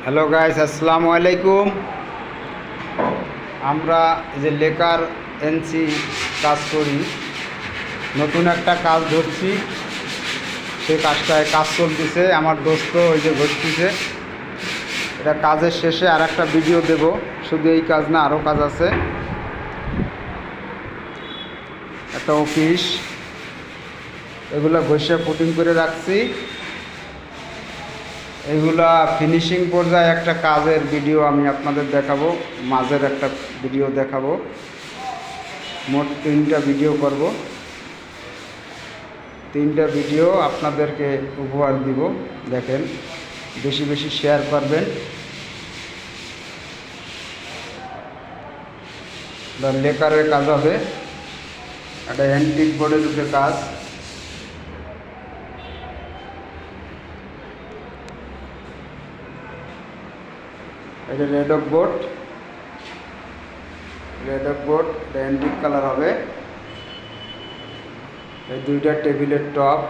Hello guys, আসসালামু আলাইকুম। আমরা যে লেকার এনসি কাজ করি, নতুন একটা কাজ ধরছি। সেই কাজটায় কাজ চলতেছে, আমার দোস্ত ওই যে ঘটতেছে। এটা কাজের শেষে আর একটা ভিডিও দেব। শুধু এই কাজ না, আরও কাজ আছে। একটা অফিস, এগুলো ঘষে পুটিং করে রাখছি। এগুলা ফিনিশিং পর্যায়ে একটা কাজের ভিডিও আমি আপনাদের দেখাবো, মাঝের একটা ভিডিও দেখাবো। মোট 3টা ভিডিও করব। 3টা ভিডিও আপনাদেরকে উপহার দিব। দেখেন, বেশি বেশি শেয়ার করবেন। লেকারের কাজ হবে, একটা অ্যান্টিক বোর্ডের উপরে কাজ। এটা রেড অফ বোর্ড, এটা অ্যান্টিক কালার হবে। এই 2টা টেবিলের টপ।